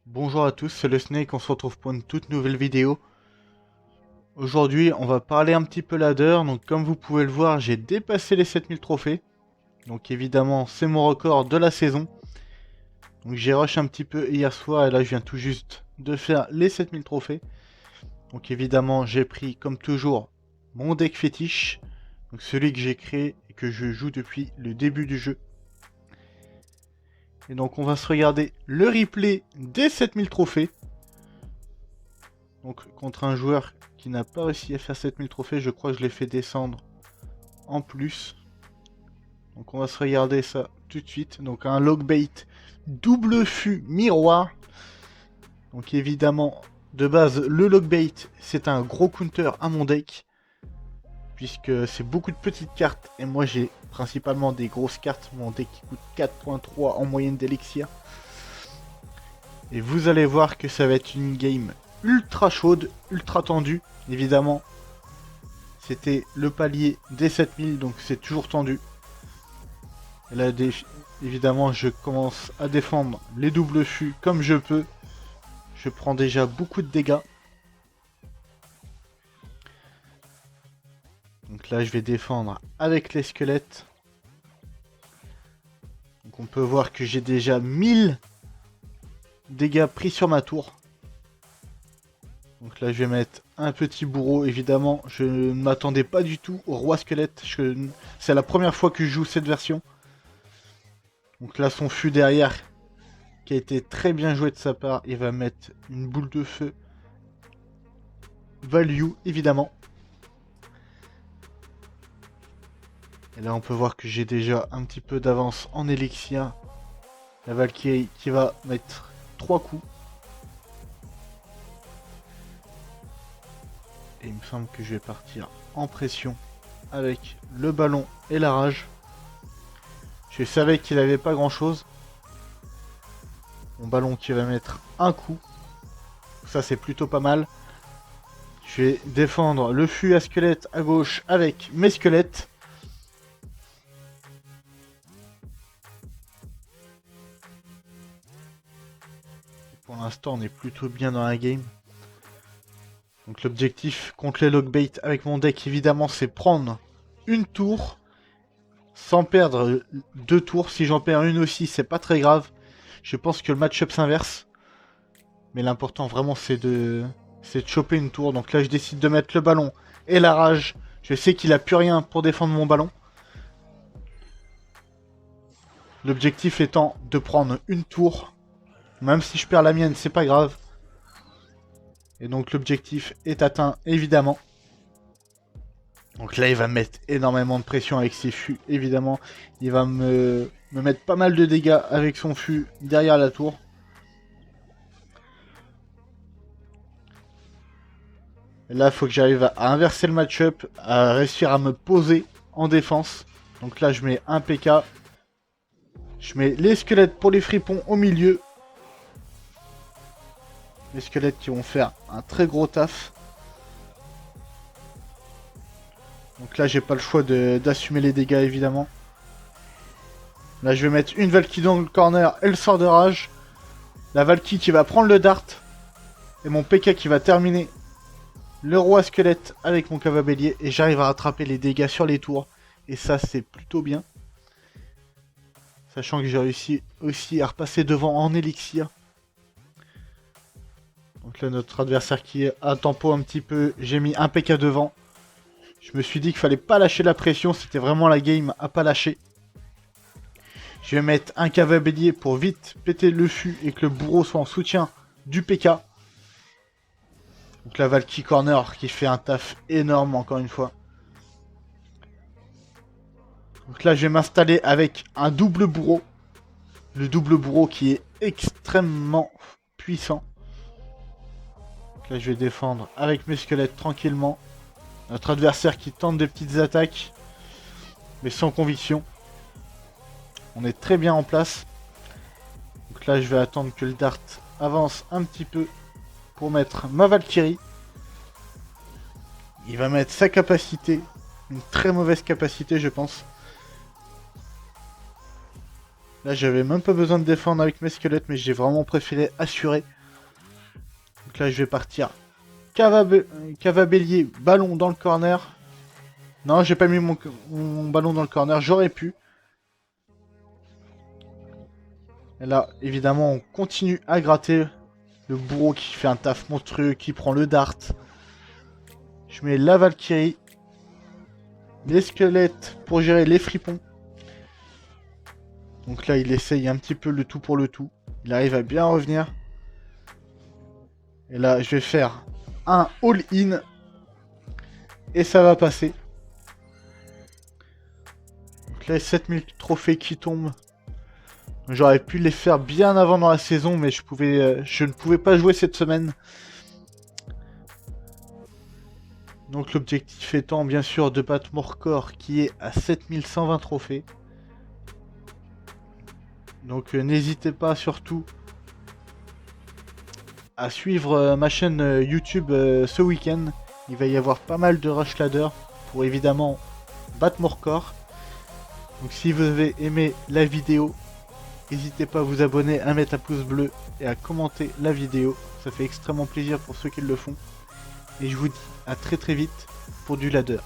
Bonjour à tous, c'est le Snake, on se retrouve pour une toute nouvelle vidéo. Aujourd'hui, on va parler un petit peu ladder. Donc comme vous pouvez le voir, j'ai dépassé les 7000 trophées. Donc évidemment, c'est mon record de la saison. Donc j'ai rush un petit peu hier soir et là je viens tout juste de faire les 7000 trophées. Donc évidemment, j'ai pris comme toujours mon deck fétiche. Donc celui que j'ai créé et que je joue depuis le début du jeu. Et donc on va se regarder le replay des 7000 trophées. Donc contre un joueur qui n'a pas réussi à faire 7000 trophées, je crois que je l'ai fait descendre en plus. Donc on va se regarder ça tout de suite. Donc un logbait double fût miroir. Donc évidemment, de base, le logbait, c'est un gros counter à mon deck. Puisque c'est beaucoup de petites cartes. Et moi j'ai principalement des grosses cartes. Mon deck qui coûte 4.3 en moyenne d'élixir. Et vous allez voir que ça va être une game ultra chaude, ultra tendue. Évidemment, c'était le palier des 7000, donc c'est toujours tendu. Et là, évidemment, je commence à défendre les doubles fûts comme je peux. Je prends déjà beaucoup de dégâts. Donc là, je vais défendre avec les squelettes. Donc on peut voir que j'ai déjà 1000 dégâts pris sur ma tour. Donc là, je vais mettre un petit bourreau. Évidemment, je ne m'attendais pas du tout au roi squelette. C'est la première fois que je joue cette version. Donc là, son fût derrière, qui a été très bien joué de sa part. Il va mettre une boule de feu. Value, évidemment. Et là, on peut voir que j'ai déjà un petit peu d'avance en élixir. La Valkyrie qui va mettre 3 coups. Et il me semble que je vais partir en pression avec le ballon et la rage. Je savais qu'il n'avait pas grand chose. Mon ballon qui va mettre un coup. Ça c'est plutôt pas mal. Je vais défendre le fût à squelette à gauche avec mes squelettes. Pour l'instant on est plutôt bien dans la game. Donc l'objectif contre les logbait avec mon deck évidemment c'est prendre une tour. Sans perdre 2 tours. Si j'en perds une aussi c'est pas très grave. Je pense que le match-up s'inverse. Mais l'important vraiment c'est de choper une tour. Donc là je décide de mettre le ballon et la rage. Je sais qu'il a plus rien pour défendre mon ballon. L'objectif étant de prendre une tour. Même si je perds la mienne c'est pas grave. Et donc l'objectif est atteint évidemment. Donc là il va mettre énormément de pression avec ses fûts évidemment. Il va me mettre pas mal de dégâts avec son fût derrière la tour. Et là, il faut que j'arrive à inverser le match-up, à réussir à me poser en défense. Donc là, je mets un PK. Je mets les squelettes pour les fripons au milieu. Les squelettes qui vont faire un très gros taf. Donc là, j'ai pas le choix d'assumer les dégâts, évidemment. Là, je vais mettre une Valkyrie dans le corner et le sort de rage. La Valkyrie qui va prendre le dart. Et mon PK qui va terminer le roi squelette avec mon cavabélier. Et j'arrive à rattraper les dégâts sur les tours. Et ça, c'est plutôt bien. Sachant que j'ai réussi aussi à repasser devant en élixir. Donc là, notre adversaire qui est à tempo un petit peu. J'ai mis un PK devant. Je me suis dit qu'il fallait pas lâcher la pression. C'était vraiment la game à pas lâcher. Je vais mettre un cavabélier pour vite péter le fût et que le bourreau soit en soutien du PK. Donc la Valkyrie Corner qui fait un taf énorme encore une fois. Donc là, je vais m'installer avec un double bourreau. Le double bourreau qui est extrêmement puissant. Donc là, je vais défendre avec mes squelettes tranquillement. Notre adversaire qui tente des petites attaques. Mais sans conviction. On est très bien en place. Donc là, je vais attendre que le dart avance un petit peu pour mettre ma Valkyrie. Il va mettre sa capacité. Une très mauvaise capacité, je pense. Là, j'avais même pas besoin de défendre avec mes squelettes, mais j'ai vraiment préféré assurer. Donc là, je vais partir cava bélier, ballon dans le corner. Non, j'ai pas mis mon ballon dans le corner, j'aurais pu. Et là, évidemment, on continue à gratter. Le bourreau qui fait un taf monstrueux, qui prend le dart. Je mets la Valkyrie. Les squelettes pour gérer les fripons. Donc là, il essaye un petit peu le tout pour le tout. Il arrive à bien revenir. Et là, je vais faire un all-in. Et ça va passer. Donc là, 7000 trophées qui tombent. J'aurais pu les faire bien avant dans la saison, mais je ne pouvais pas jouer cette semaine. Donc l'objectif étant bien sûr de battre mon record qui est à 7120 trophées. Donc n'hésitez pas surtout à suivre ma chaîne YouTube ce week-end. Il va y avoir pas mal de rush ladder pour évidemment battre mon record. Donc si vous avez aimé la vidéo, n'hésitez pas à vous abonner, à mettre un pouce bleu et à commenter la vidéo. Ça fait extrêmement plaisir pour ceux qui le font. Et je vous dis à très vite pour du ladder.